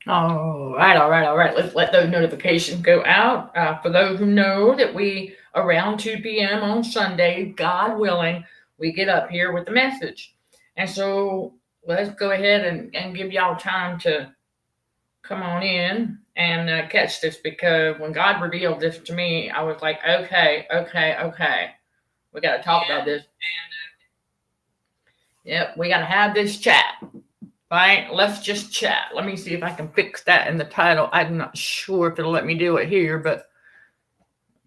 All right. Let's let those notifications go out. For those who know that we, around 2 p.m. on Sunday, God willing, we get up here with the message. And so let's go ahead and give y'all time to come on in and catch this, because when God revealed this to me, I was like, okay. We got to talk about this. Yep, we got to have this chat. Right, let's just chat. Let me see if I can fix that in the title. I'm not sure if it'll let me do it here, but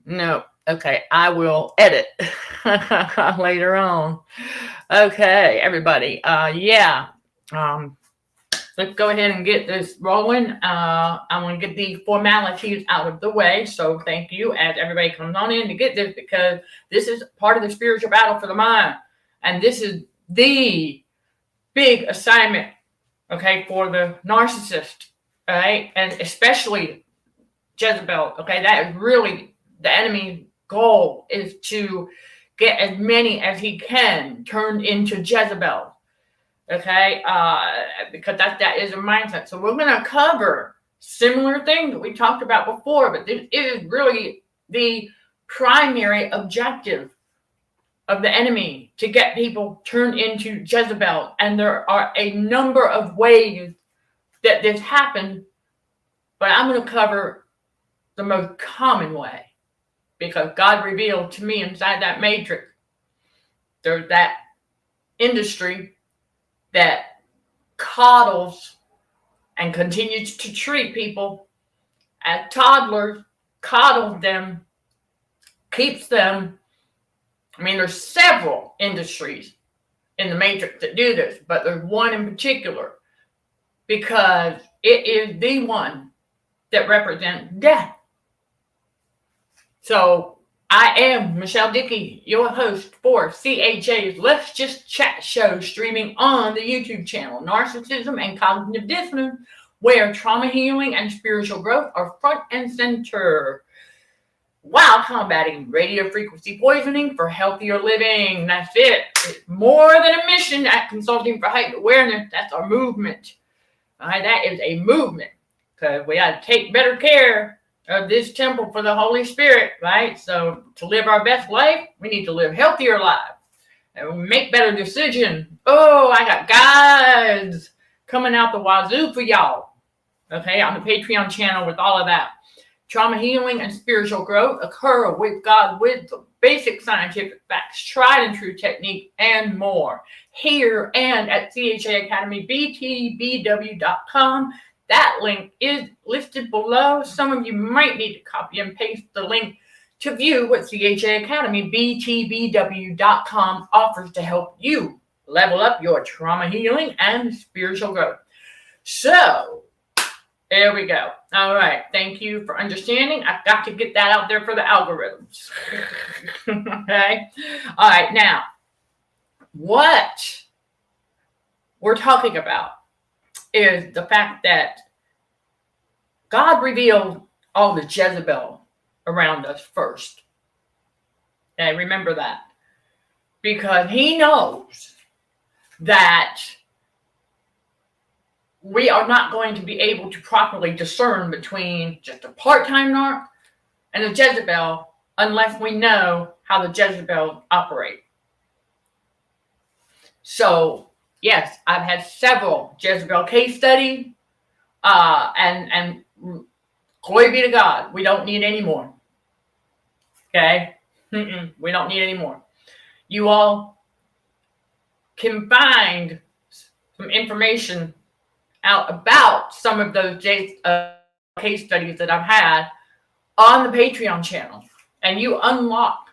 no. Okay, I will edit later on. Okay, everybody. Let's go ahead and get this rolling. I want to get the formalities out of the way. So thank you as everybody comes on in to get this, because this is part of the spiritual battle for the mind. And this is the big assignment, okay, for the narcissist, right? And especially Jezebel, okay? That is really the enemy's goal, is to get as many as he can turned into Jezebel, okay? Because that is a mindset. So we're going to cover similar things that we talked about before, but this is really the primary objective of the enemy, to get people turned into Jezebel. And there are a number of ways that this happens, but I'm going to cover the most common way, because God revealed to me inside that matrix, there's that industry that coddles and continues to treat people as toddlers, coddles them, keeps them. I mean, there's several industries in the matrix that do this, but there's one in particular, because it is the one that represents death. So I am Michelle Dickey, your host for CHA's Let's Just Chat show, streaming on the YouTube channel Narcissism and Cognitive Dissonance, where trauma healing and spiritual growth are front and center, while combating radio frequency poisoning for healthier living. That's it. It's more than a mission at Consulting for Heightened Awareness. That's our movement. All right, that is a movement, because we got to take better care of this temple for the Holy Spirit, right? So to live our best life, we need to live healthier lives and make better decisions. Oh, I got guides coming out the wazoo for y'all, okay, on the Patreon channel with all of that. Trauma healing and spiritual growth occur with God, with the basic scientific facts, tried and true technique, and more, here and at CHA Academy, BTBW.com. That link is listed below. Some of you might need to copy and paste the link to view what CHA Academy, BTBW.com offers to help you level up your trauma healing and spiritual growth. So, there we go. All right. Thank you for understanding. I've got to get that out there for the algorithms. Okay. All right. Now, what we're talking about is the fact that God revealed all the Jezebel around us first. Okay. Remember that. Because he knows that we are not going to be able to properly discern between just a part-time narc and a Jezebel unless we know how the Jezebel operate. So, yes, I've had several Jezebel case studies, and glory be to God, we don't need any more. Okay? We don't need any more. You all can find some information out about some of those case studies that I've had on the Patreon channel, and you unlock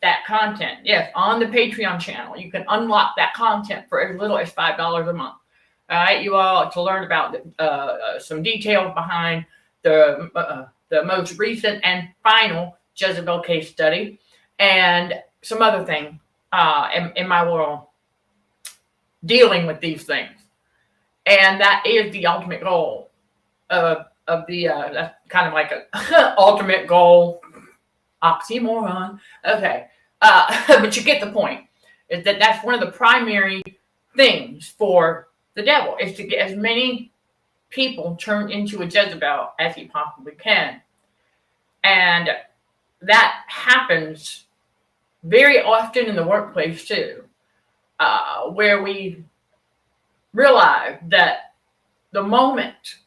that content. Yes, on the Patreon channel, you can unlock that content for as little as $5 a month. All right, you all, to learn about some details behind the most recent and final Jezebel case study, and some other things in my world dealing with these things. And that is the ultimate goal of the, that's kind of like a ultimate goal, oxymoron. Okay. But you get the point. Is that's one of the primary things for the devil, is to get as many people turn into a Jezebel as he possibly can. And that happens very often in the workplace too, where we realize that the moment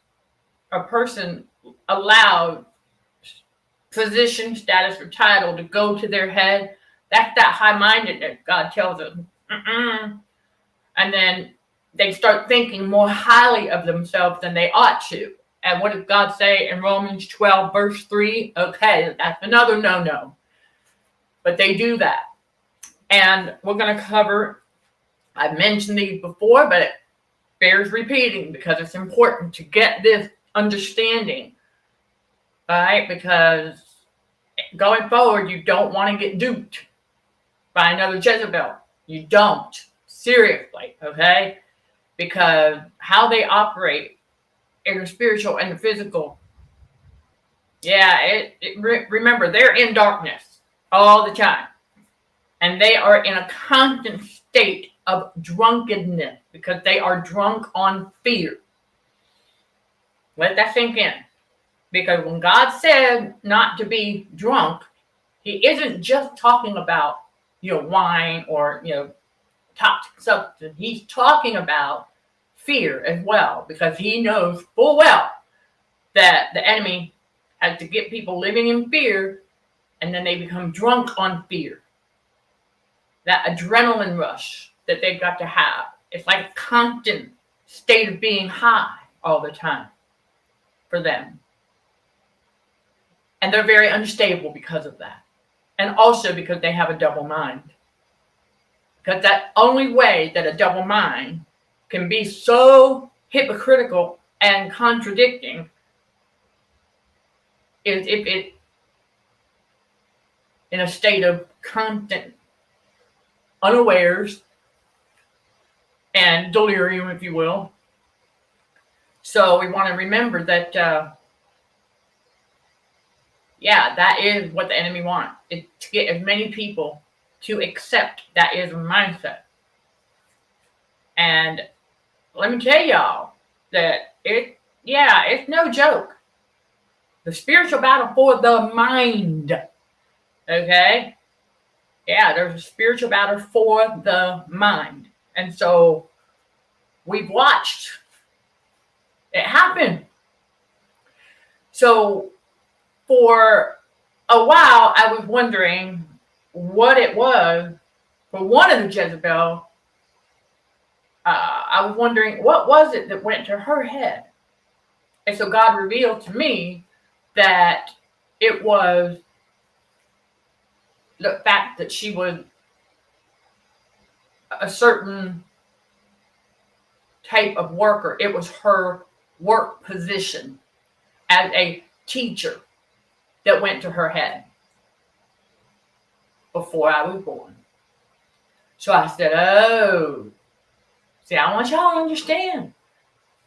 a person allowed position, status, or title to go to their head, that's that high-mindedness God tells us. And then they start thinking more highly of themselves than they ought to. And what does God say in Romans 12, verse 3? Okay, that's another no-no. But they do that. And we're going to cover, I've mentioned these before, but it bears repeating because it's important to get this understanding. Right? Because going forward, you don't want to get duped by another Jezebel. You don't. Seriously, okay? Because how they operate in the spiritual and the physical, remember, they're in darkness all the time. And they are in a constant state of drunkenness because they are drunk on fear. Let that sink in. Because when God said not to be drunk, he isn't just talking about, wine or, toxic substance. He's talking about fear as well, because he knows full well that the enemy has to get people living in fear, and then they become drunk on fear. That adrenaline rush that they've got to have. It's like a constant state of being high all the time for them. And they're very unstable because of that. And also because they have a double mind. Because that only way that a double mind can be so hypocritical and contradicting is if it in a state of constant unawares and delirium, if you will. So we want to remember that that is what the enemy wants, is to get as many people to accept that is a mindset. And let me tell y'all that it's no joke. The spiritual battle for the mind. Okay? Yeah, there's a spiritual battle for the mind. And so we've watched it happen. So for a while, I was wondering what it was for one of the Jezebel. I was wondering what was it that went to her head. And so God revealed to me that it was the fact that she was a certain type of worker. It was her work position as a teacher that went to her head before I was born. So I said, I want y'all to understand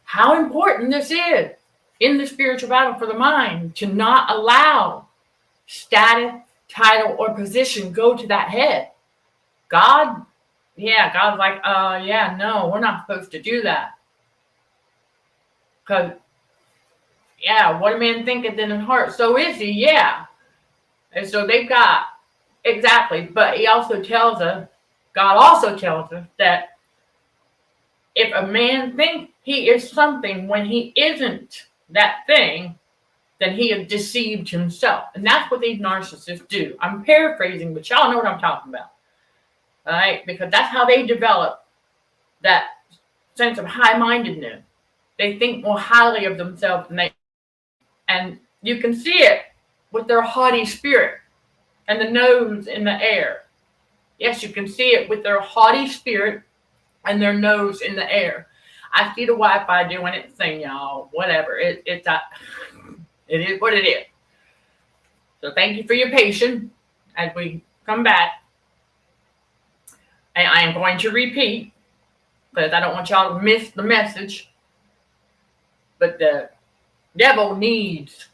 how important this is in the spiritual battle for the mind, to not allow status, title, or position go to that head. God's like, no, we're not supposed to do that. Because, what a man thinketh in his heart, so is he, And so they've got, exactly, but he also tells us, God also tells us that if a man thinks he is something when he isn't that thing, then he has deceived himself. And that's what these narcissists do. I'm paraphrasing, but y'all know what I'm talking about. All right? Because that's how they develop that sense of high-mindedness. They think more highly of themselves than they. And you can see it with their haughty spirit and the nose in the air. Yes, you can see it with their haughty spirit and their nose in the air. I see the Wi-Fi doing its thing, y'all. Whatever. It is what it is. So thank you for your patience as we come back. And I am going to repeat because I don't want y'all to miss the message. But the devil needs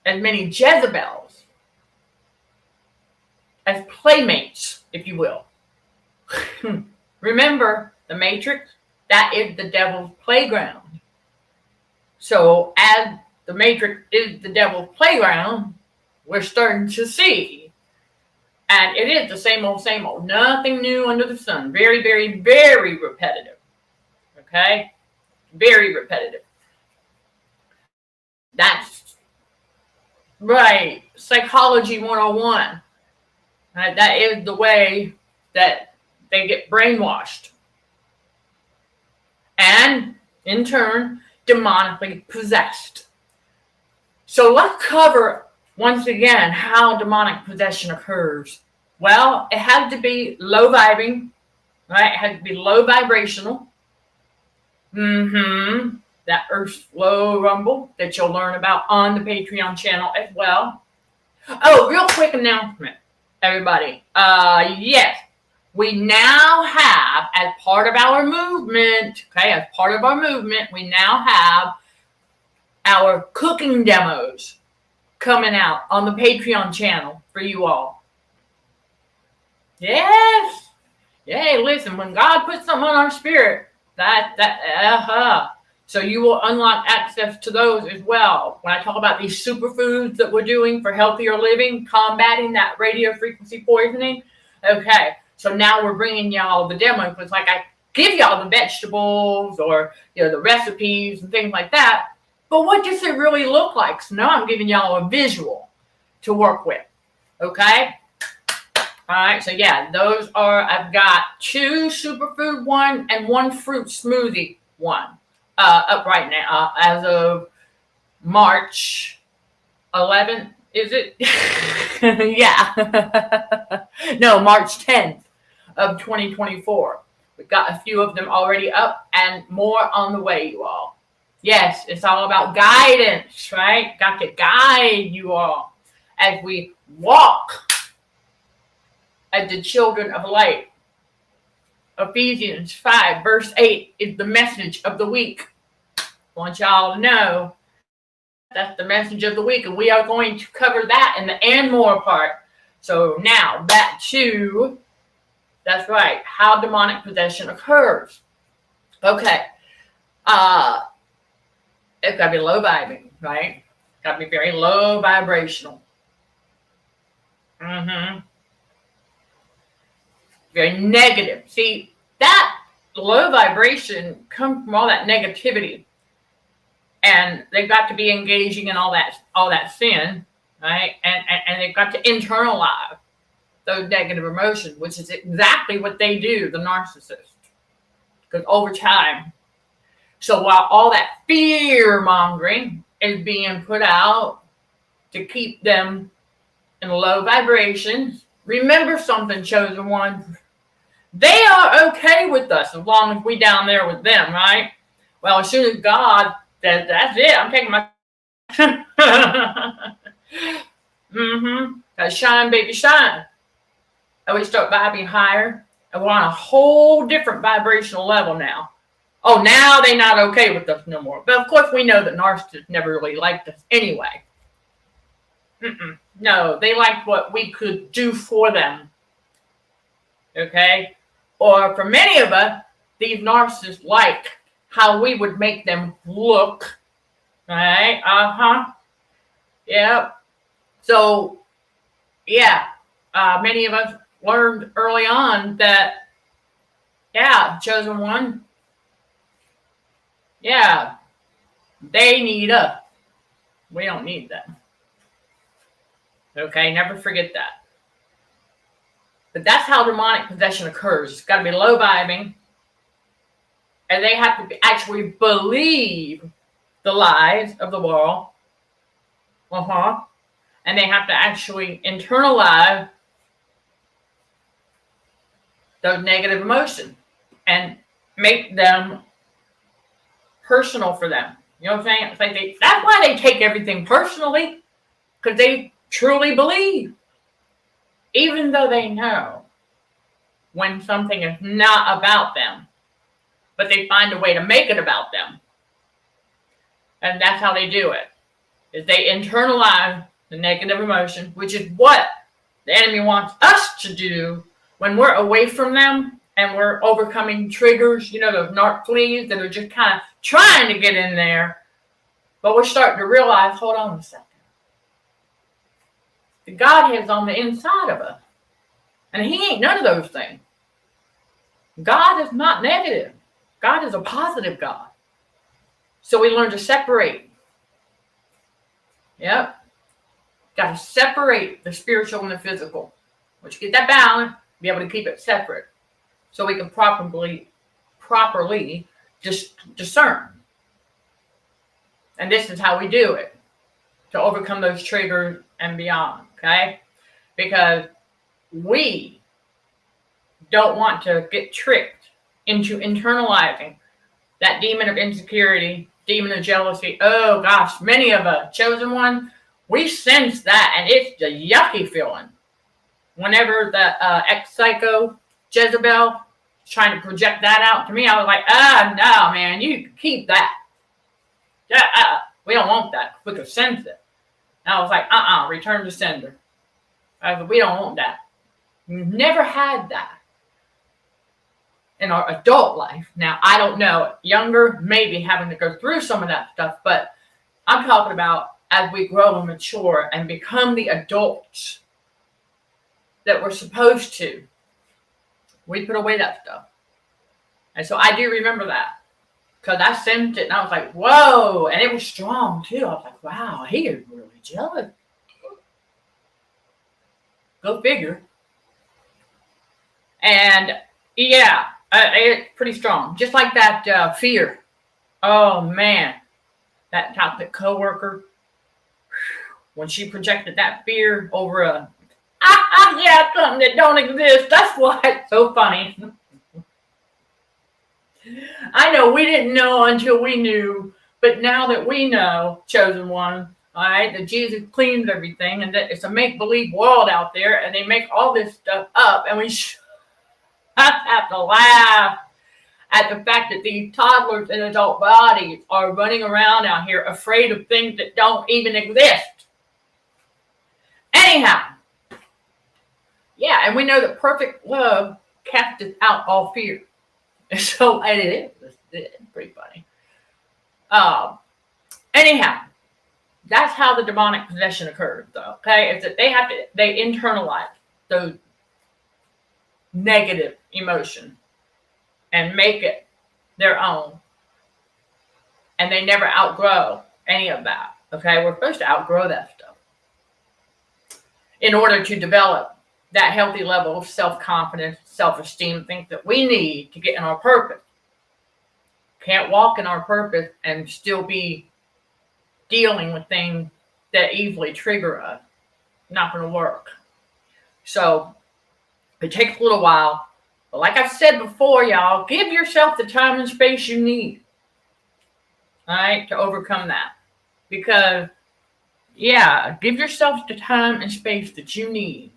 as many Jezebels as playmates, if you will. Remember the Matrix? That is the devil's playground. So as the Matrix is the devil's playground, we're starting to see. And it is the same old. Nothing new under the sun. Very, very, very repetitive. Okay? Very repetitive. That's right. Psychology 101. Right? That is the way that they get brainwashed. And in turn, demonically possessed. So let's cover once again how demonic possession occurs. Well, it has to be low vibing, right? It has to be low vibrational. That earth's flow rumble that you'll learn about on the Patreon channel as well. Oh, real quick announcement, everybody. Yes, we now have, as part of our movement, we now have our cooking demos coming out on the Patreon channel for you all. Yes. Hey, listen, when God puts something on our spirit, so you will unlock access to those as well. When I talk about these superfoods that we're doing for healthier living, combating that radio frequency poisoning. Okay, so now we're bringing y'all the demo. It's like I give y'all the vegetables or the recipes and things like that. But what does it really look like? So now I'm giving y'all a visual to work with. Okay? All right, so yeah, those are, I've got 2 superfood one and 1 fruit smoothie one up right now as of March 11th, is it? Yeah. No, March 10th of 2024. We've got a few of them already up and more on the way, you all. Yes, it's all about guidance, right? Got to guide you all as we walk as the children of light. Ephesians 5 verse 8 is the message of the week. I want y'all to know that's the message of the week, and we are going to cover that in the and more part. So now back to, that's right, how demonic possession occurs. Okay. It's got to be low vibing, right? Got to be very low vibrational. Very negative. See, that low vibration comes from all that negativity. And they've got to be engaging in all that sin, right? And they've got to internalize those negative emotions, which is exactly what they do, the narcissist. Because over time, so while all that fear mongering is being put out to keep them in low vibrations, remember something, chosen one. They are okay with us as long as we down there with them, right? Well, as soon as God says, that's it, I'm taking my shine, baby, shine. And we start vibing higher, and we're on a whole different vibrational level now. Oh, now they're not okay with us no more. But of course, we know that narcissists never really liked us anyway. No, they liked what we could do for them. Okay? Or for many of us, these narcissists like how we would make them look. Right? Yep. So, yeah. Many of us learned early on that, yeah, chosen one, yeah, they need us. We don't need them. Okay, never forget that. But that's how demonic possession occurs. It's got to be low vibing. And they have to actually believe the lies of the world. And they have to actually internalize those negative emotions and make them personal for them. You know what I'm saying? It's like that's why they take everything personally, because they truly believe, even though they know when something is not about them, but they find a way to make it about them. And that's how they do it, is they internalize the negative emotion, which is what the enemy wants us to do when we're away from them and we're overcoming triggers, those narc fleas that are just kind of trying to get in there. But we're starting to realize, hold on a second. The Godhead is on the inside of us. And he ain't none of those things. God is not negative. God is a positive God. So we learn to separate. Yep. Got to separate the spiritual and the physical. Once you get that balance, be able to keep it separate. So we can properly discern. And this is how we do it. To overcome those triggers and beyond. Okay? Because we don't want to get tricked into internalizing that demon of insecurity, demon of jealousy. Oh gosh, many of us, chosen one, we sense that, and it's the yucky feeling. Whenever the ex-psycho Jezebel is trying to project that out to me, I was like, no, man, you keep that. We don't want that. We could sense it. And I was like, return to sender. I said, we don't want that. We've never had that in our adult life. Now, I don't know, younger, maybe having to go through some of that stuff, but I'm talking about as we grow and mature and become the adults that we're supposed to, we put away that stuff. And so I do remember that because I sensed it and I was like, whoa, and it was strong too. I was like, wow, he is really jealous. Go figure. And yeah, it's pretty strong. Just like that fear. Oh man, that toxic coworker, when she projected that fear over something that don't exist. That's why it's so funny. I know we didn't know until we knew, but now that we know, chosen one, all right, that Jesus cleans everything and that it's a make-believe world out there and they make all this stuff up, and we have to laugh at the fact that these toddlers in adult bodies are running around out here afraid of things that don't even exist. Anyhow, yeah, and we know that perfect love casteth out all fear. So it's pretty funny. Anyhow, that's how the demonic possession occurs, though. Okay, it's that they internalize those negative emotion and make it their own, and they never outgrow any of that. Okay, we're supposed to outgrow that stuff in order to develop that healthy level of self-confidence, self-esteem, things that we need to get in our purpose. Can't walk in our purpose and still be dealing with things that easily trigger us. Not going to work. So it takes a little while. But like I've said before, y'all, give yourself the time and space you need. All right, to overcome that. Because, yeah, give yourself the time and space that you need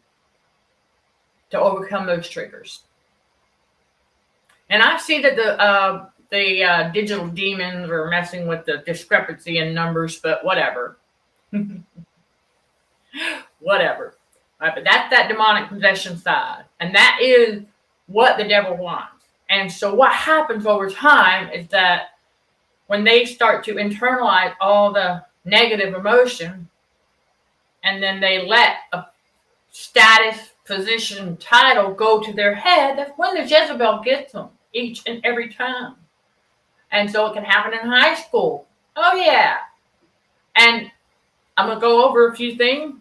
to overcome those triggers. And I see that the digital demons are messing with the discrepancy in numbers, but whatever. Whatever. All right, but that's that demonic possession side. And that is what the devil wants. And so what happens over time is that when they start to internalize all the negative emotion, and then they let a status, position, title go to their head, that's when the Jezebel gets them each and every time. And so it can happen in high school. Oh yeah. And I'm going to go over a few things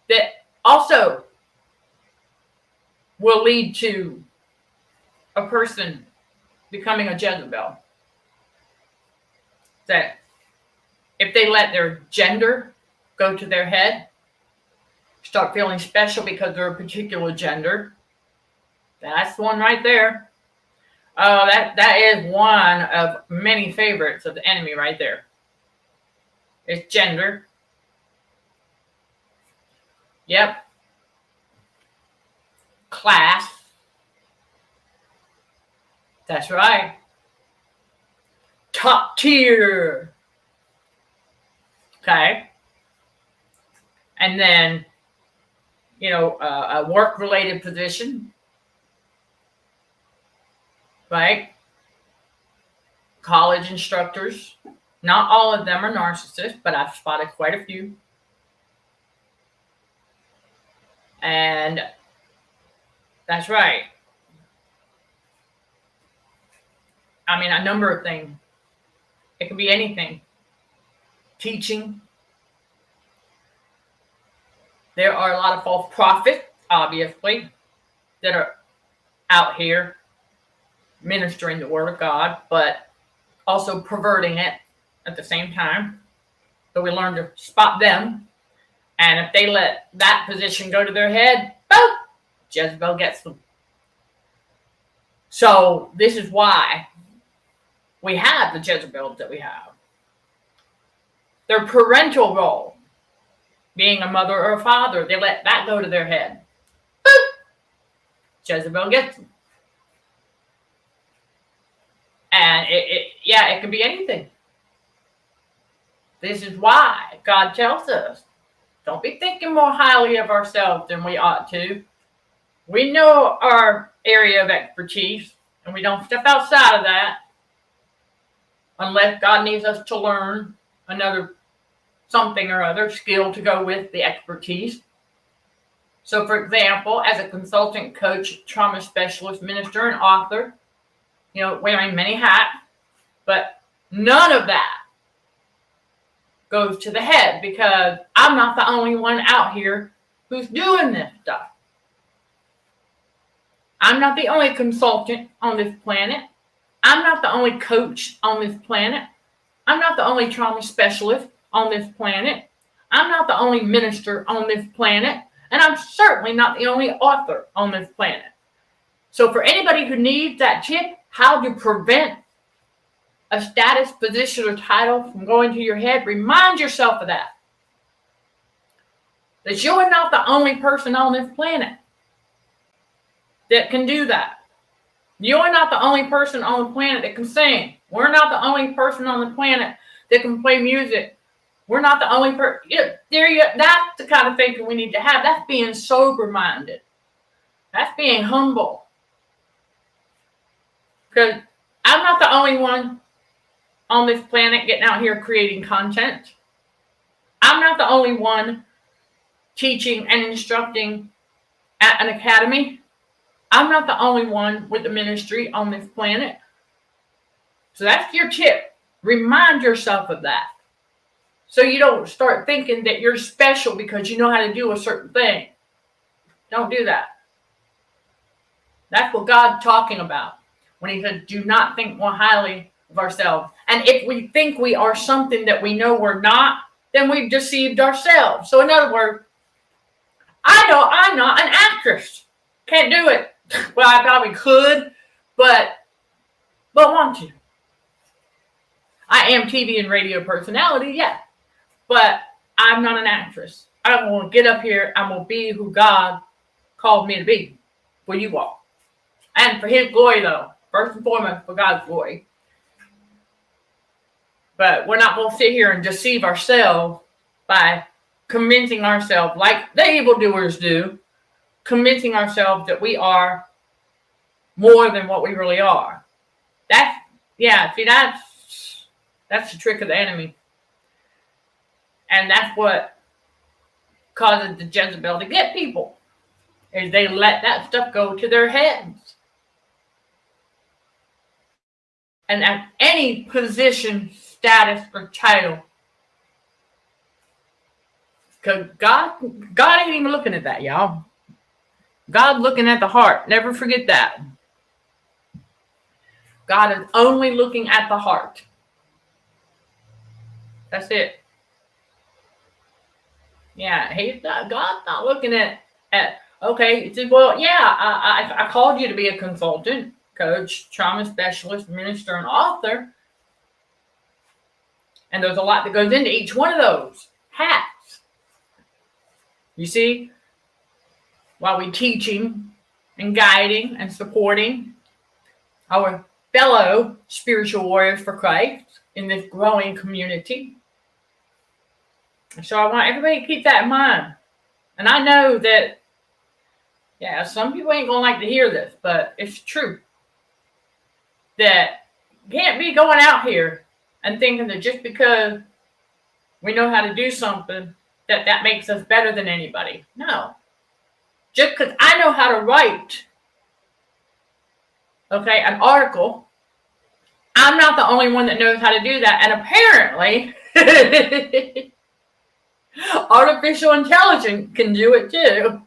that also will lead to a person becoming a Jezebel. That if they let their gender go to their head, start feeling special because they're a particular gender. That's the one right there. That is one of many favorites of the enemy right there. It's gender. Yep. Class. That's right. Top tier. Okay. And then, a work-related position, right? College instructors, Not all of them are narcissists, but I've spotted quite a few. And that's right. I mean, a number of things. It could be anything. Teaching. There are a lot of false prophets, obviously, that are out here ministering the word of God, but also perverting it at the same time. So we learn to spot them. And if they let that position go to their head, boom, Jezebel gets them. So this is why we have the Jezebels that we have. Their parental role, being a mother or a father, they let that go to their head. Boop! Jezebel gets them. And it can be anything. This is why God tells us, don't be thinking more highly of ourselves than we ought to. We know our area of expertise, and we don't step outside of that unless God needs us to learn another something or other skill to go with the expertise. So, for example, as a consultant, coach, trauma specialist, minister, and author, wearing many hats, but none of that goes to the head because I'm not the only one out here who's doing this stuff. I'm not the only consultant on this planet. I'm not the only coach on this planet. I'm not the only trauma specialist on this planet. I'm not the only minister on this planet. And I'm certainly not the only author on this planet. So for anybody who needs that tip, how to prevent a status, position, or title from going to your head, remind yourself of that. That you are not the only person on this planet that can do that. You are not the only person on the planet that can sing. We're not the only person on the planet that can play music. We're not the only person. That's the kind of thinking we need to have. That's being sober-minded. That's being humble. Because I'm not the only one on this planet getting out here creating content. I'm not the only one teaching and instructing at an academy. I'm not the only one with the ministry on this planet. So that's your tip. Remind yourself of that. So you don't start thinking that you're special because you know how to do a certain thing. Don't do that. That's what God's talking about when he says, do not think more highly of ourselves. And if we think we are something that we know we're not, then we've deceived ourselves. So in other words, I know I'm not an actress. Can't do it. Well, I probably could, but want to. I am TV and radio personality, yeah. But I'm not an actress. I'm going to get up here. I'm going to be who God called me to be for you all. And for his glory, though. First and foremost, for God's glory. But we're not going to sit here and deceive ourselves by convincing ourselves, like the evildoers do, convincing ourselves that we are more than what we really are. That's the trick of the enemy. And that's what causes the Jezebel to get people, is they let that stuff go to their heads. And at any position, status, or title, because God ain't even looking at that, y'all. God looking at the heart. Never forget that. God is only looking at the heart. That's it. Yeah, God's not looking at okay, he said, well, yeah, I called you to be a consultant, coach, trauma specialist, minister, and author. And there's a lot that goes into each one of those hats. You see, while we're teaching and guiding and supporting our fellow spiritual warriors for Christ in this growing community. So I want everybody to keep that in mind. And I know that, some people ain't going to like to hear this, but it's true. That you can't be going out here and thinking that just because we know how to do something, that makes us better than anybody. No. Just because I know how to write, okay, an article, I'm not the only one that knows how to do that. And apparently, artificial intelligence can do it too.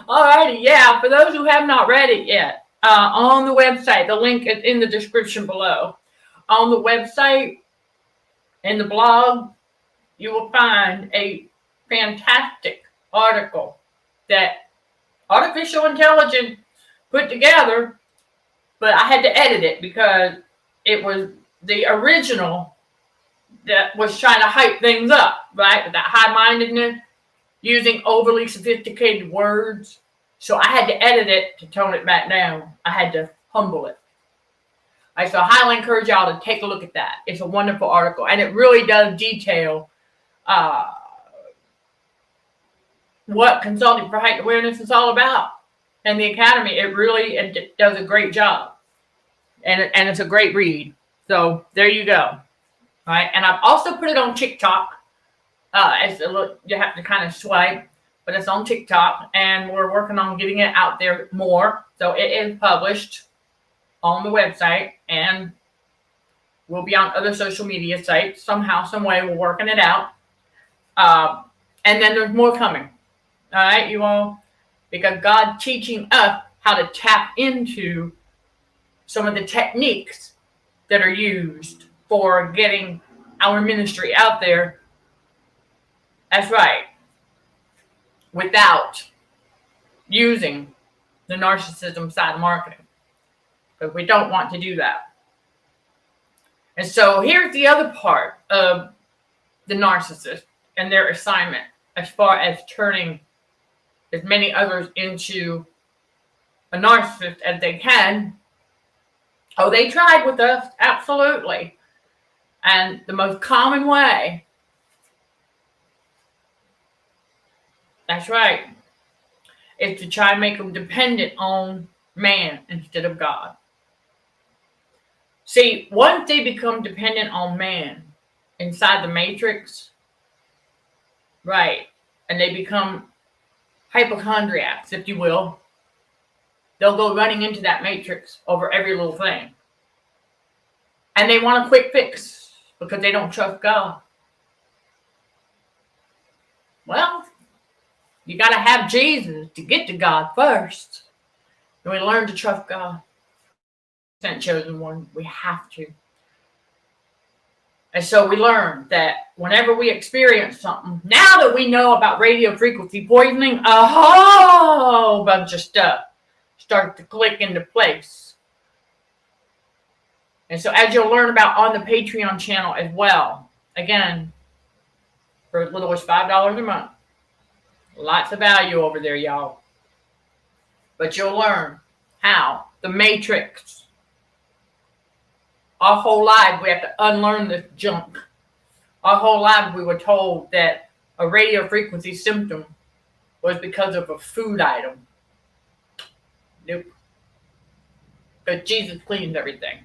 Alrighty, yeah, for those who have not read it yet, on the website, the link is in the description below. On the website, in the blog, you will find a fantastic article that artificial intelligence put together, but I had to edit it because it was the original that was trying to hype things up, right? With that high-mindedness, using overly sophisticated words. So I had to edit it to tone it back down. I had to humble it. So I highly encourage y'all to take a look at that. It's a wonderful article, and it really does detail what Consulting for Heightened Awareness is all about. And the Academy, it does a great job. And it's a great read. So there you go. All right. And I've also put it on TikTok. You have to kind of swipe, but it's on TikTok, and we're working on getting it out there more. So it is published on the website, and we'll be on other social media sites. Somehow, some way, we're working it out. And then there's more coming. All right, you all, because God's teaching us how to tap into some of the techniques that are used for getting our ministry out there. That's right. Without using the narcissism side of marketing. Because we don't want to do that. And so here's the other part of the narcissist and their assignment as far as turning as many others into a narcissist as they can. Oh, they tried with us, absolutely. And the most common way, that's right, is to try and make them dependent on man instead of God. See, once they become dependent on man inside the matrix, right, and they become hypochondriacs, if you will, they'll go running into that matrix over every little thing. And they want a quick fix because they don't trust God. Well, you got to have Jesus to get to God first. And we learn to trust God. Sent chosen one, we have to. And so we learn that whenever we experience something, now that we know about radio frequency poisoning, a whole bunch of stuff starts to click into place. And so as you'll learn about on the Patreon channel as well, again, for as little as $5 a month, lots of value over there, y'all. But you'll learn how the matrix, our whole life, we have to unlearn this junk. Our whole life, we were told that a radio frequency symptom was because of a food item. Nope. But Jesus cleans everything.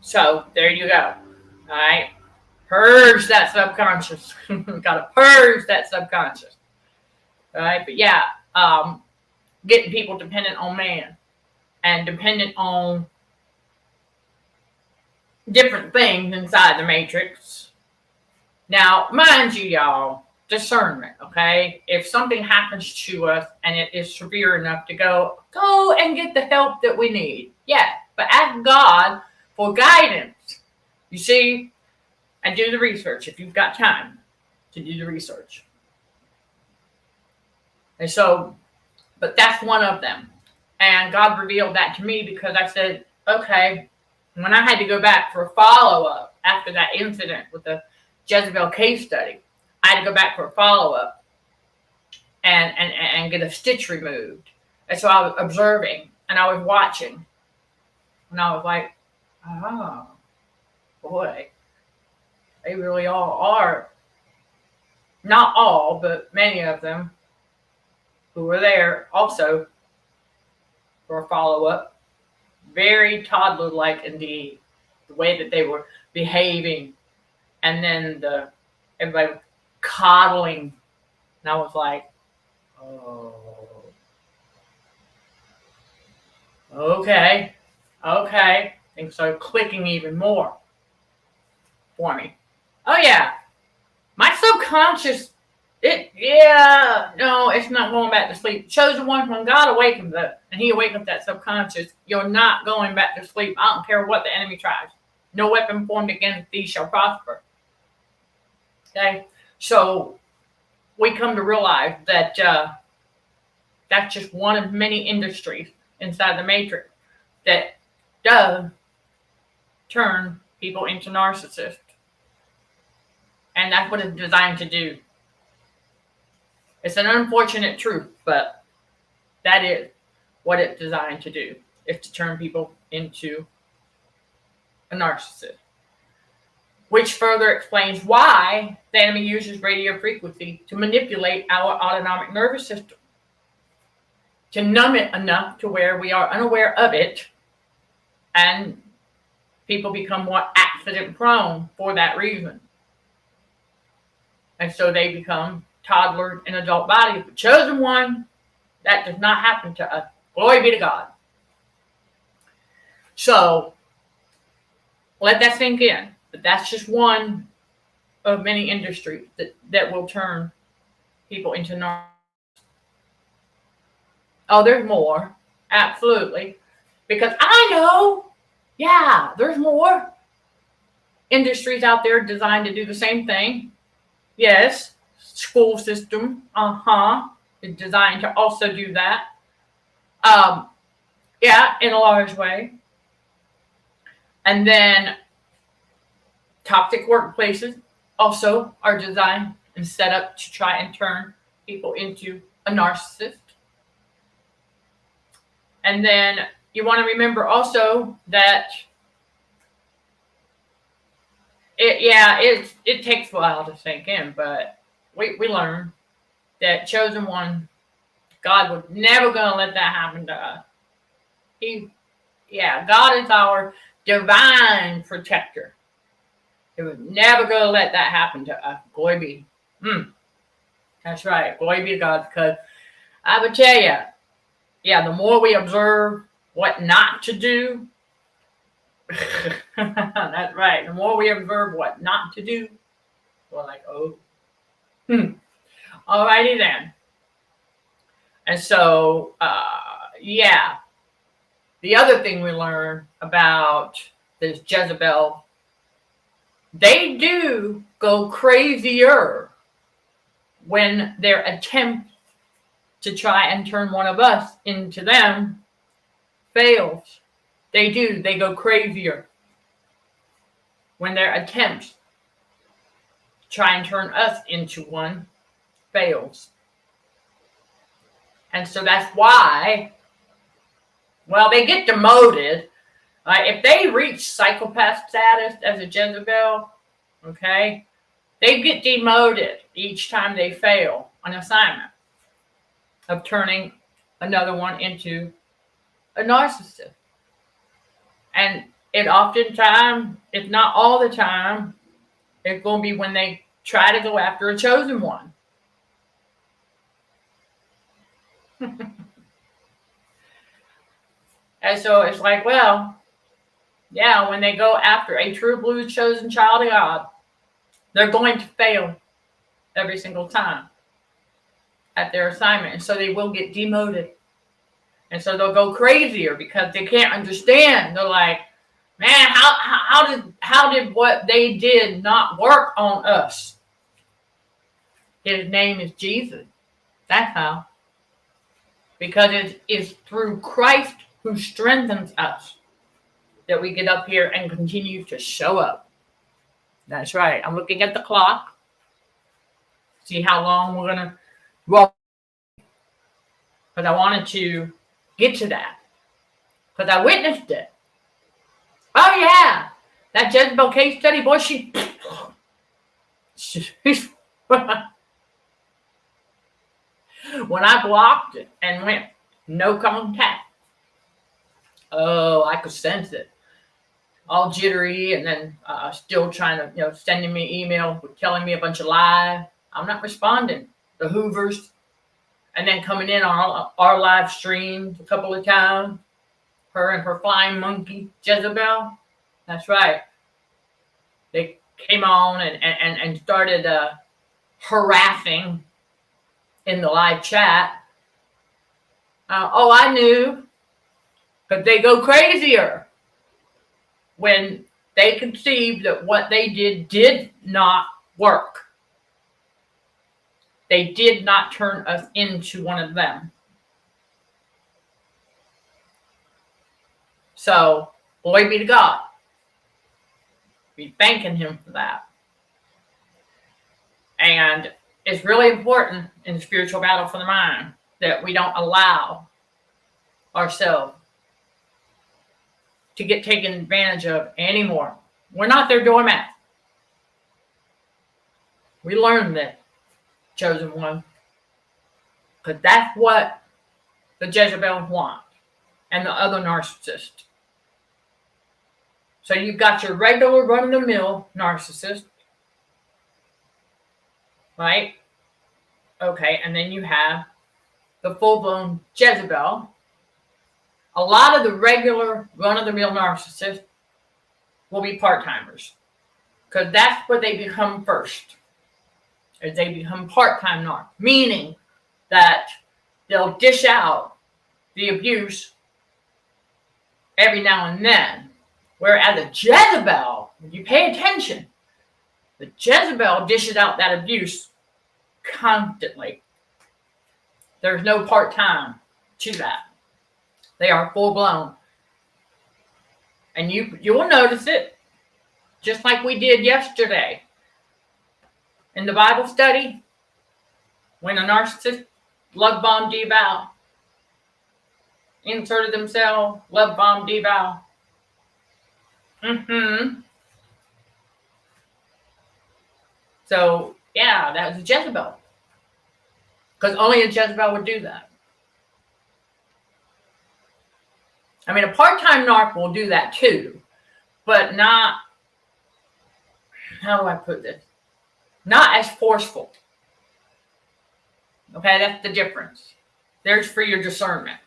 So, there you go. All right. Purge that subconscious. Gotta purge that subconscious. All right. But yeah, getting people dependent on man and dependent on different things inside the matrix. Now, mind you, y'all, discernment, okay? If something happens to us and it is severe enough to go and get the help that we need. Yeah, but ask God for guidance. You see, and do the research if you've got time to do the research. And so, but that's one of them. And God revealed that to me because I said, okay, when I had to go back for a follow-up after that incident with the Jezebel case study, I had to go back for a follow-up and get a stitch removed. And so I was observing and I was watching. And I was like, oh, boy, they really all are. Not all, but many of them who were there also for a follow-up. very toddler-like indeed, the way that they were behaving, and then everybody coddling, and I was like, oh, okay. Things started clicking even more for me. Oh yeah, my subconscious, it's not going back to sleep. Chosen one, when God awakens it, and He awakens that subconscious, you're not going back to sleep. I don't care what the enemy tries. No weapon formed against thee shall prosper. Okay, so we come to realize that that's just one of many industries inside the matrix that does turn people into narcissists. And that's what it's designed to do. It's an unfortunate truth, but that is what it's designed to do, is to turn people into a narcissist. Which further explains why the enemy uses radio frequency to manipulate our autonomic nervous system, to numb it enough to where we are unaware of it, and people become more accident prone for that reason. And so they become toddlers in adult bodies. The chosen one, that does not happen to us. Glory be to God. So let that sink in. But that's just one of many industries that will turn people into narcissists. Oh, there's more. Absolutely. Because I know, there's more industries out there designed to do the same thing. Yes, school system, is designed to also do that. In a large way. And then toxic workplaces also are designed and set up to try and turn people into a narcissist. And then you want to remember also that it takes a while to sink in, but we learn that chosen one, God was never going to let that happen to us. God is our divine protector. He was never going to let that happen to us. Glory be. That's right. Glory be to God. Because I would tell you, the more we observe what not to do, that's right. The more we observe what not to do, we're like, alrighty then. And so, the other thing we learn about this Jezebel, they do go crazier when their attempt to try and turn one of us into them fails. They do. They go crazier when their attempts to try and turn us into one fails. And so that's why, they get demoted. If they reach psychopath status as a Jezebel, okay, they get demoted each time they fail an assignment of turning another one into a narcissist. And it oftentimes, if not all the time, it's going to be when they try to go after a chosen one. And so it's like, when they go after a true blue chosen child of God, they're going to fail every single time at their assignment. And so they will get demoted. And so they'll go crazier because they can't understand. They're like, man, how did what they did not work on us? His name is Jesus. That's how. Because it is through Christ who strengthens us that we get up here and continue to show up. That's right. I'm looking at the clock. See how long we're going to roll. But I wanted to get to that. Because I witnessed it. Oh, yeah. That Jezebel case study, boy, when I blocked it and went no contact, Oh, I could sense it. All jittery, and then still trying to, sending me email, telling me a bunch of lies. I'm not responding. The Hoovers, and then coming in on our live streams a couple of times. Her and her flying monkey, Jezebel. That's right. They came on and started harassing in the live chat. I knew, but they go crazier when they conceive that what they did not work. They did not turn us into one of them. So, glory be to God. Be thanking him for that. And it's really important in the spiritual battle for the mind that we don't allow ourselves to get taken advantage of anymore. We're not their doormat. We learned that, chosen one. Because that's what the Jezebels want. And the other narcissists. So you've got your regular run-of-the-mill narcissist. Right? Okay, and then you have the full-blown Jezebel. A lot of the regular run-of-the-mill narcissists will be part-timers. Because that's what they become first. Is they become part-time narc. Meaning that they'll dish out the abuse every now and then. Whereas a Jezebel, if you pay attention, the Jezebel dishes out that abuse constantly. There's no part-time to that. They are full-blown. And you will notice it, just like we did yesterday. In the Bible study, when a narcissist love bomb devow, inserted themselves, love bomb devow. So, yeah, that was a Jezebel. Because only a Jezebel would do that. I mean, a part-time narc will do that too. But not, how do I put this? Not as forceful. Okay, that's the difference. There's for your discernment.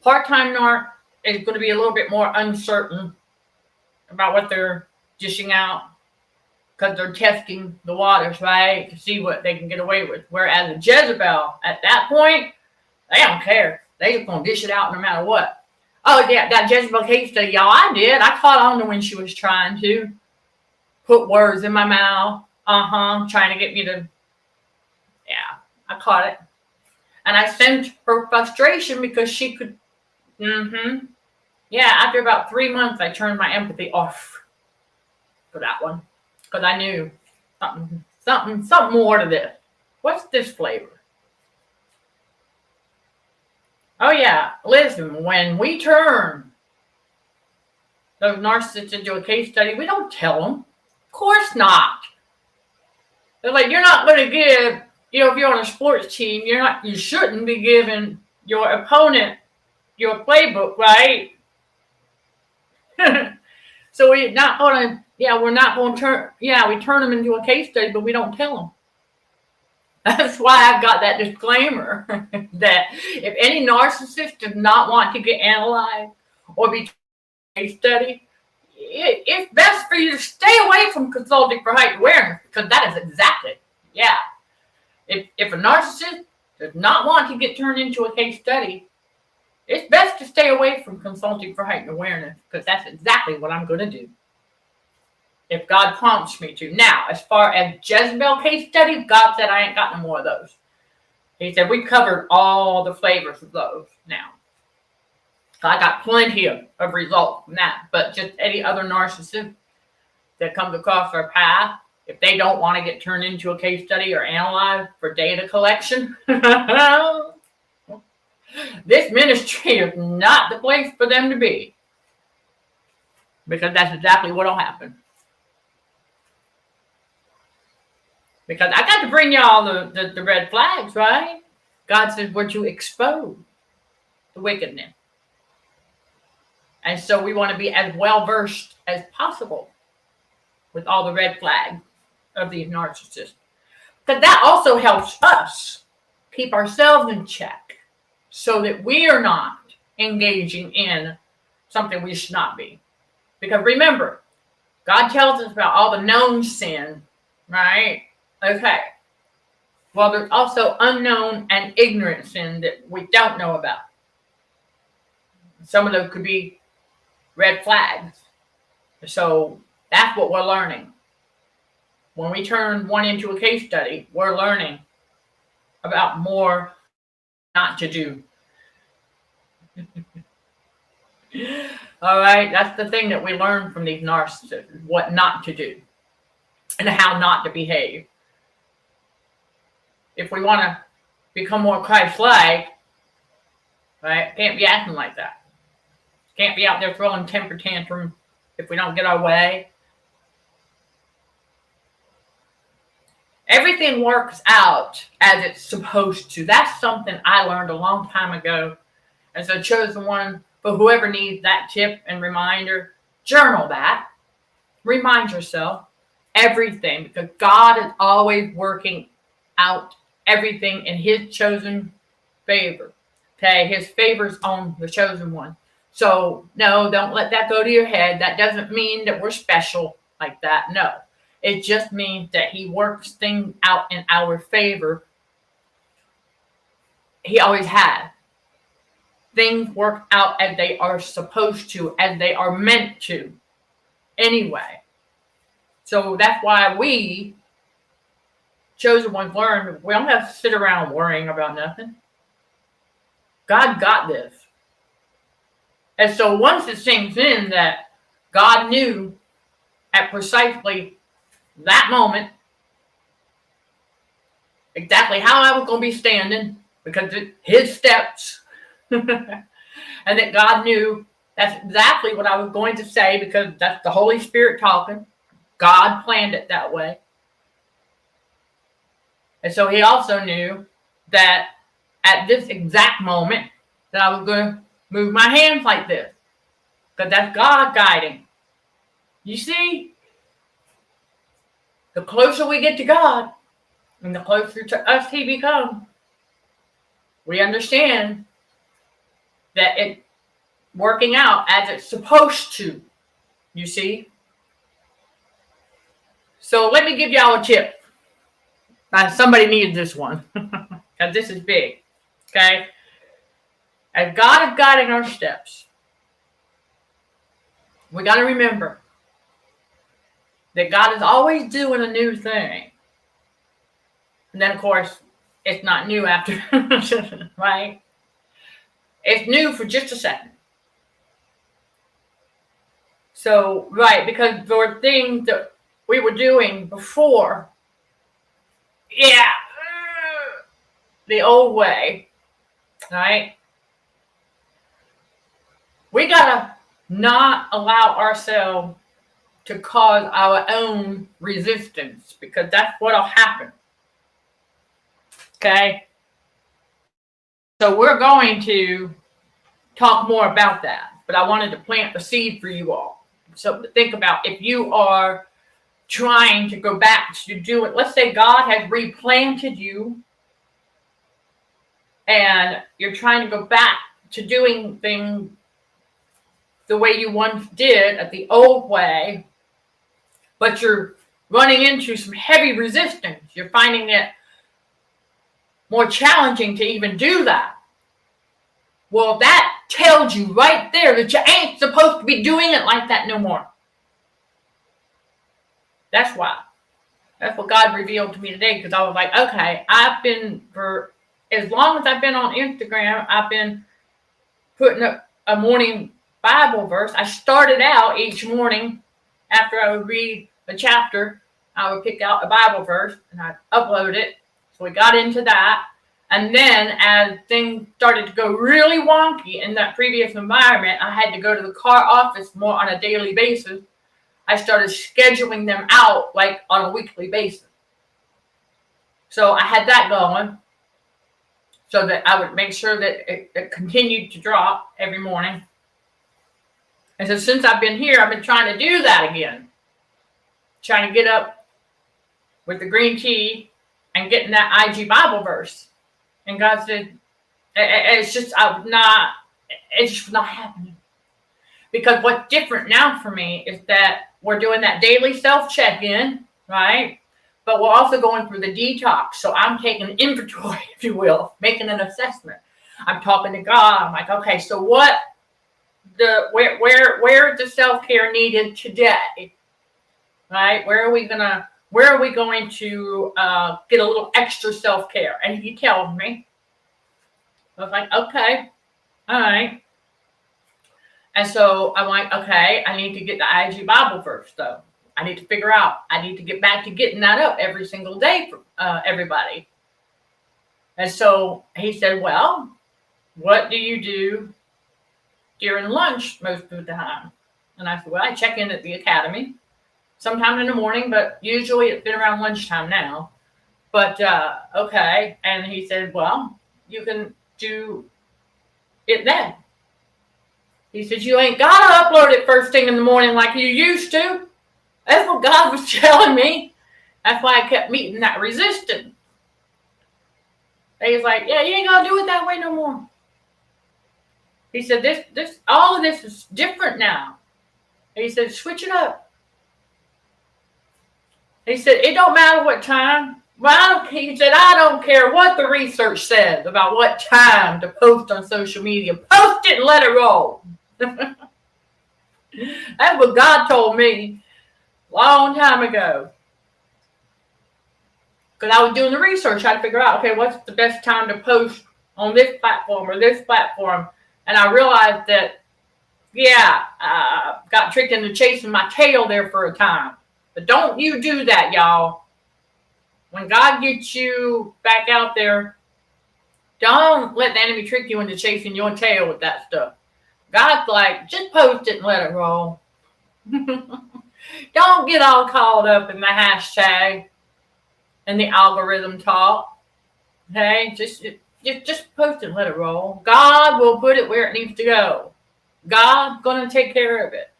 Part-time narc is going to be a little bit more uncertain about what they're dishing out because they're testing the waters, right, to see what they can get away with. Whereas a Jezebel, at that point, they don't care. They just going to dish it out no matter what. Oh, yeah, that Jezebel case study, y'all, I did. I caught on to when she was trying to put words in my mouth. Trying to get me to, yeah, I caught it. And I sensed her frustration because she could, yeah, after about 3 months, I turned my empathy off for that one. Because I knew something more to this. What's this flavor? Oh, yeah, listen, when we turn those narcissists into a case study, we don't tell them. Of course not. They're like, you're not going to give, if you're on a sports team, you shouldn't be giving your opponent your playbook, right? So we're not going to, we turn them into a case study, but we don't tell them. That's why I've got that disclaimer that if any narcissist does not want to get analyzed or be a case study, it's best for you to stay away from consulting for heightened awareness, because that is exactly, If a narcissist does not want to get turned into a case study, it's best to stay away from consulting for heightened awareness, because that's exactly what I'm going to do. If God prompts me to. Now, as far as Jezebel case study, God said I ain't got no more of those. He said we covered all the flavors of those now. So I got plenty of results from that. But just any other narcissist that comes across our path, if they don't want to get turned into a case study or analyzed for data collection, this ministry is not the place for them to be. Because that's exactly what will happen. Because I got to bring y'all the red flags, right? God says, would you expose the wickedness? And so we want to be as well versed as possible with all the red flags of these narcissists. Because that also helps us keep ourselves in check so that we are not engaging in something we should not be. Because remember, God tells us about all the known sin, right? Okay. Well, there's also unknown and ignorant sin that we don't know about. Some of those could be red flags. So that's what we're learning. When we turn one into a case study, we're learning about more not to do. All right, that's the thing that we learn from these narcissists, what not to do and how not to behave. If we want to become more Christ-like, right, can't be acting like that. Can't be out there throwing temper tantrum if we don't get our way. Everything works out as it's supposed to. That's something I learned a long time ago. And so chosen one, for whoever needs that tip and reminder, journal that. Remind yourself everything, because God is always working out everything in his chosen favor. Okay, his favor's on the chosen one. So no, don't let that go to your head. That doesn't mean that we're special like that. No, it just means that he works things out in our favor. He always has. Things work out as they are supposed to, as they are meant to. Anyway, so that's why we chosen ones learn we don't have to sit around worrying about nothing. God got this. And so once it sinks in that God knew at precisely that moment exactly how I was going to be standing, because it's his steps, and that God knew that's exactly what I was going to say, because that's the Holy Spirit talking. God planned it that way. And so he also knew that at this exact moment that I was going to move my hands like this, because that's God guiding. You see, the closer we get to God and the closer to us he becomes, we understand that it's working out as it's supposed to. You see? So let me give y'all a tip. Somebody needs this one, because this is big. Okay? As God is guiding our steps, we got to remember that God is always doing a new thing. And then, of course, it's not new after, right? It's new for just a second. So, right, because there were things that we were doing before, the old way, right? We gotta not allow ourselves to cause our own resistance, because that's what'll happen. Okay? So we're going to talk more about that, but I wanted to plant the seed for you all. So think about, if you are trying to go back to do it, let's say God has replanted you and you're trying to go back to doing things the way you once did, at the old way, but you're running into some heavy resistance. You're finding it more challenging to even do that. Well, that tells you right there that you ain't supposed to be doing it like that no more. That's why. That's what God revealed to me today, because I was like, okay, I've been, for as long as I've been on Instagram, I've been putting up a morning Bible verse. I started out each morning, after I would read a chapter, I would pick out a Bible verse and I'd upload it. So we got into that. And then as things started to go really wonky in that previous environment, I had to go to the car office more on a daily basis. I started scheduling them out like on a weekly basis. So I had that going so that I would make sure that it continued to drop every morning. And so since I've been here, I've been trying to do that again. Trying to get up with the green tea and getting that IG Bible verse. And God said, it's just not happening. Because what's different now for me is that we're doing that daily self-check-in, right? But we're also going through the detox. So I'm taking an inventory, if you will, making an assessment. I'm talking to God. I'm like, okay, so where is the self-care needed today? Right? Where are we going to get a little extra self-care? And he tells me. I was like, okay, all right. And so I'm like, okay, I need to get the IG Bible verse, though. I need to figure out. I need to get back to getting that up every single day for everybody. And so he said, well, what do you do during lunch most of the time? And I said, well, I check in at the academy sometime in the morning, but usually it's been around lunchtime now. But, okay. And he said, well, you can do it then. He said, you ain't got to upload it first thing in the morning like you used to. That's what God was telling me. That's why I kept meeting that resistance. He's like, yeah, you ain't going to do it that way no more. He said, all of this is different now. He said, switch it up. He said, it don't matter what time. Well, he said, I don't care what the research says about what time to post on social media. Post it and let it roll. That's what God told me a long time ago. Because I was doing the research, trying to figure out, okay, what's the best time to post on this platform or this platform. And I realized that, got tricked into chasing my tail there for a time. But don't you do that, y'all. When God gets you back out there, don't let the enemy trick you into chasing your tail with that stuff. God's like, just post it and let it roll. Don't get all caught up in the hashtag and the algorithm talk. Okay? Just post it and let it roll. God will put it where it needs to go. God's going to take care of it.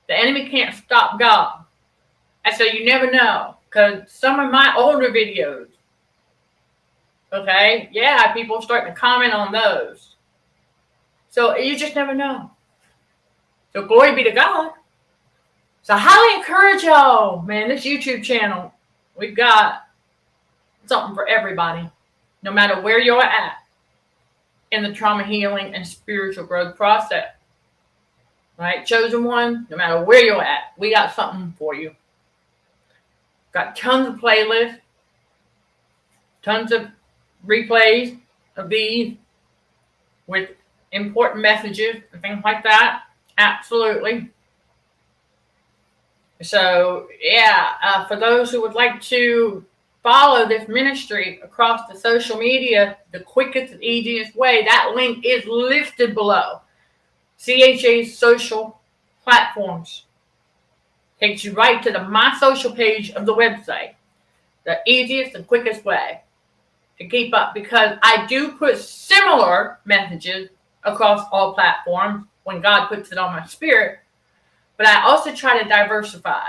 The enemy can't stop God. And so you never know. Because some of my older videos, okay, people starting to comment on those. So you just never know. So glory be to God. So I highly encourage y'all, man, this YouTube channel, we've got something for everybody, no matter where you're at in the trauma healing and spiritual growth process. Right? Chosen one, no matter where you're at, we got something for you. Got tons of playlists, tons of replays of these with important messages and things like that. Absolutely. So, for those who would like to follow this ministry across the social media, the quickest and easiest way, that link is listed below. CHA's social platforms. Takes you right to the My Social page of the website. The easiest and quickest way to keep up, because I do put similar messages across all platforms when God puts it on my spirit, but I also try to diversify.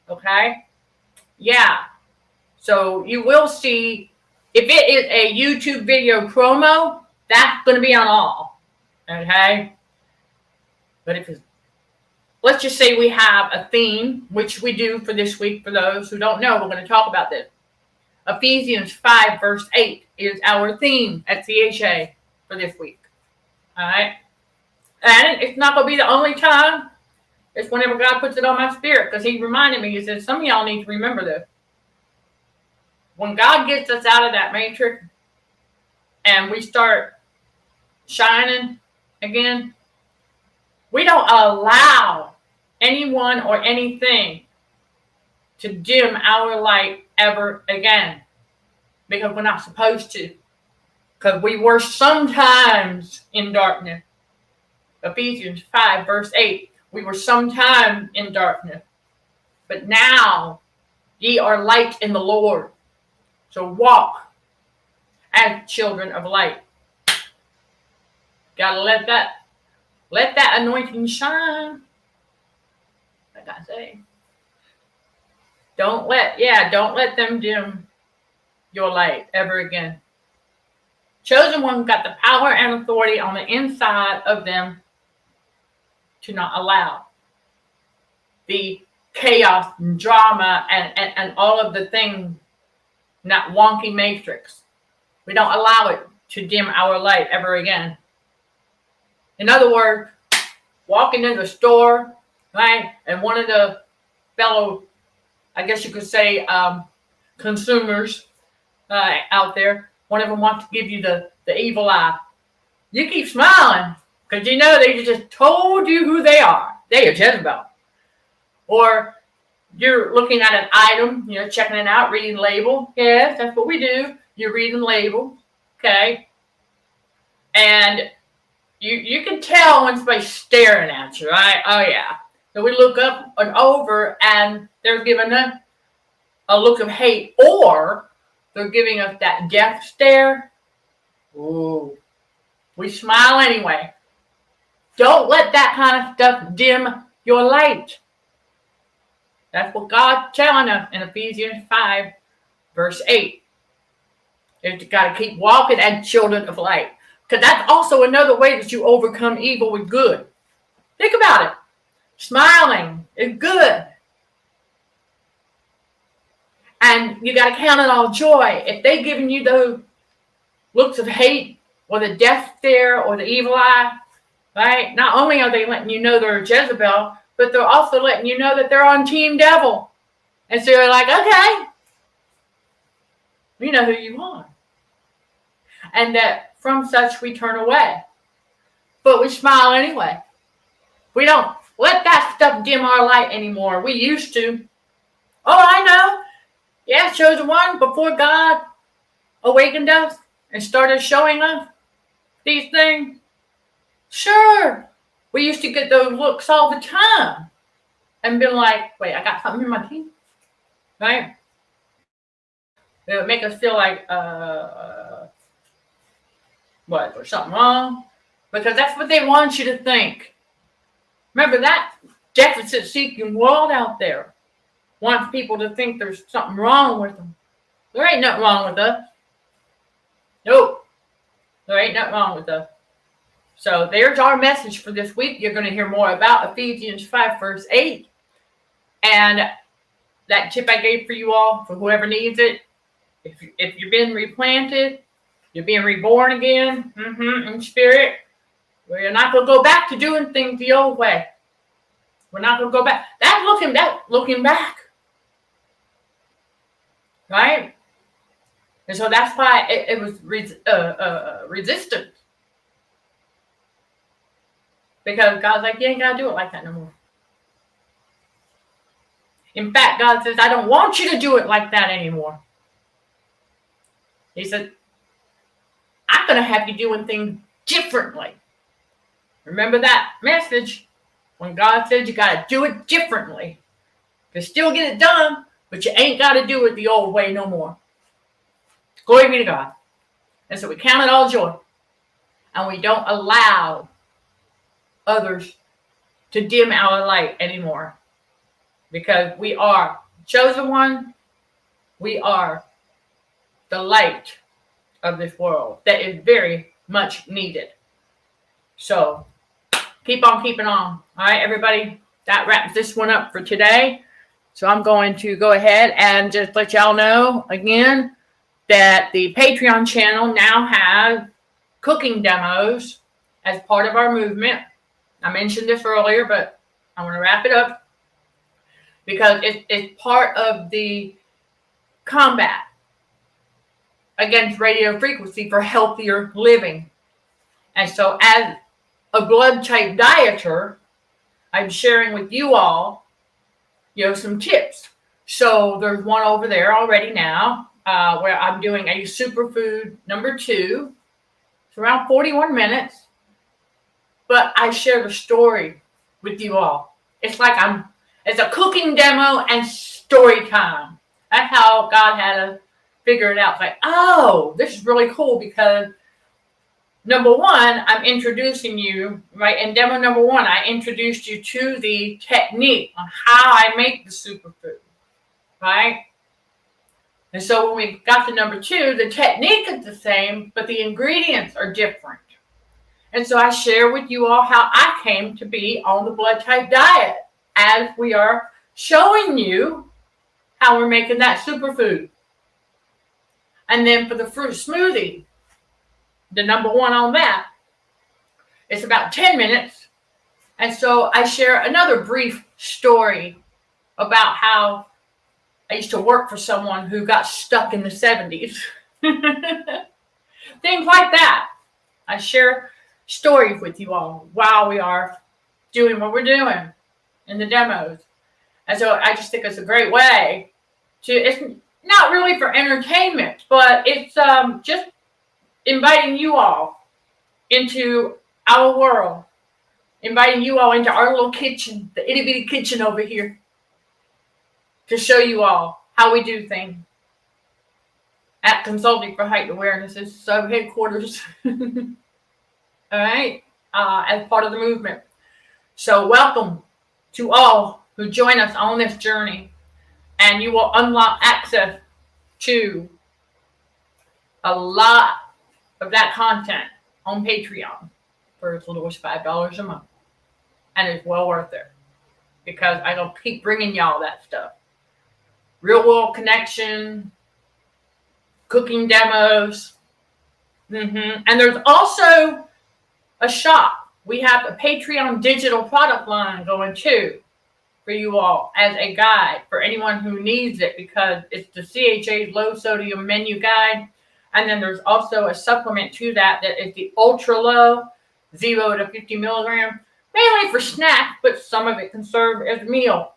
Okay? Yeah. So you will see, if it is a YouTube video promo, that's going to be on all. Okay? But if it's, let's just say we have a theme, which we do for this week. For those who don't know, we're going to talk about this. Ephesians 5 verse 8 is our theme at CHA for this week. All right? And it's not going to be the only time. It's whenever God puts it on my spirit, because he reminded me, he said, some of y'all need to remember this. When God gets us out of that matrix and we start shining again, we don't allow anyone or anything to dim our light ever again, because we're not supposed to, because we were sometimes in darkness. Ephesians 5 verse 8, we were sometime in darkness, but now ye are light in the Lord. So walk as children of light. Gotta let that anointing shine. that guy say? Don't let them dim your light ever again. Chosen one got the power and authority on the inside of them to not allow the chaos and drama and all of the things in that wonky matrix. We don't allow it to dim our light ever again. In other words, walking into the store, right, and one of the fellow, I guess you could say, consumers out there, one of them wants to give you the evil eye. You keep smiling because you know they just told you who they are. They are Jezebel. Or you're looking at an item, checking it out, reading label. Yes, that's what we do. You're reading labels, okay? And you can tell when somebody's staring at you, right? Oh, yeah. So we look up and over, and they're giving a look of hate, or they're giving us that death stare. Ooh. We smile anyway. Don't let that kind of stuff dim your light. That's what God's telling us in Ephesians 5, verse 8. You got to keep walking as children of light. Because that's also another way that you overcome evil with good. Think about it. Smiling is good. And you got to count it all joy. If they're giving you those looks of hate or the death stare or the evil eye, right? Not only are they letting you know they're a Jezebel, but they're also letting you know that they're on Team Devil. And so you're like, okay, we know who you are. And that from such we turn away. But we smile anyway. We don't let that stuff dim our light anymore. We used to. Oh, I know. Yeah, chosen one, before God awakened us and started showing us these things. Sure. We used to get those looks all the time and been like, wait, I got something in my teeth, right? It would make us feel like, what, there's something wrong? Because that's what they want you to think. Remember, that deficit-seeking world out there wants people to think there's something wrong with them. There ain't nothing wrong with us. Nope. There ain't nothing wrong with us. So there's our message for this week. You're going to hear more about Ephesians 5, verse 8. And that tip I gave for you all, for whoever needs it, if you've been replanted, you're being reborn again in spirit, we're not going to go back to doing things the old way. We're not going to go back. That's looking back. Right? And so that's why it was resistant. Because God's like, you ain't got to do it like that no more. In fact, God says, I don't want you to do it like that anymore. He said, I'm going to have you doing things differently. Remember that message when God said you got to do it differently. You can still get it done, but you ain't got to do it the old way no more. Glory be to God. And so we count it all joy. And we don't allow others to dim our light anymore. Because we are chosen one. We are the light of this world that is very much needed. So keep on keeping on. All right, everybody. That wraps this one up for today. So I'm going to go ahead and just let y'all know again that the Patreon channel now has cooking demos as part of our movement. I mentioned this earlier, but I want to wrap it up because it's part of the combat against radio frequency for healthier living. And so as a blood type dieter, I'm sharing with you all, some tips. So there's one over there already now where I'm doing a superfood number 2. It's around 41 minutes. But I share the story with you all. It's like it's a cooking demo and story time. That's how God had to figure it out. It's like, oh, this is really cool because number one, I'm introducing you, right? In demo number one, I introduced you to the technique on how I make the superfood, right? And so when we got to number two, the technique is the same, but the ingredients are different. And so I share with you all how I came to be on the blood type diet, as we are showing you how we're making that superfood. And then for the fruit smoothie, the number one on that, it's about 10 minutes. And so I share another brief story about how I used to work for someone who got stuck in the 70s. Things like that. I share stories with you all while we are doing what we're doing in the demos. And so I just think it's a great way to, it's not really for entertainment, but it's just inviting you all into our world, inviting you all into our little kitchen, the itty bitty kitchen over here, to show you all how we do things at Consulting for Heightened Awareness. It's sub headquarters, all right, as part of the movement. So welcome to all who join us on this journey, and you will unlock access to a lot of that content on Patreon for as little as $5 a month. And it's well worth it, because I don't keep bringing y'all that stuff. Real world connection, cooking demos. And there's also a shop. We have a Patreon digital product line going too for you all as a guide for anyone who needs it, because it's the CHA's low sodium menu guide. And then there's also a supplement to that is the ultra low 0 to 50 milligram, mainly for snack, but some of it can serve as a meal.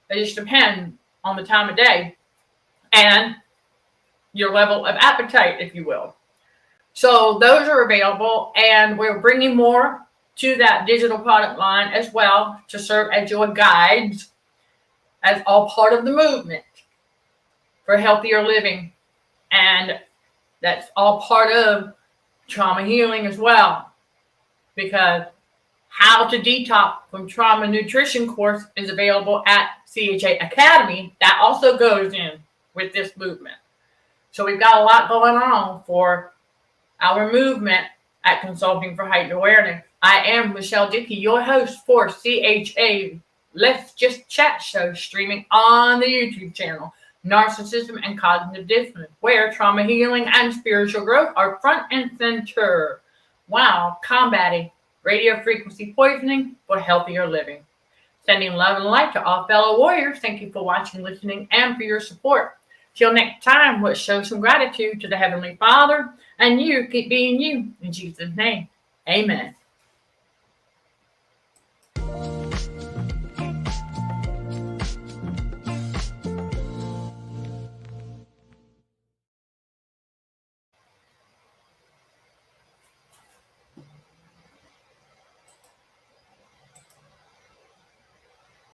It just depends on the time of day and your level of appetite, if you will. So those are available, and we're bringing more to that digital product line as well to serve as your guides, as all part of the movement for healthier living. And that's all part of trauma healing as well, because how to detox from trauma nutrition course is available at CHA Academy. That also goes in with this movement. So we've got a lot going on for our movement at Consulting for Heightened Awareness. I am Michelle Dickey, your host for CHA Let's Just Chat show, streaming on the YouTube channel Narcissism and Cognitive Dissonance, where trauma healing and spiritual growth are front and center, while combating radio frequency poisoning for healthier living. Sending love and light to all fellow warriors. Thank you for watching, listening, and for your support. Till next time, let's show some gratitude to the Heavenly Father, and you keep being you. In Jesus' name, amen.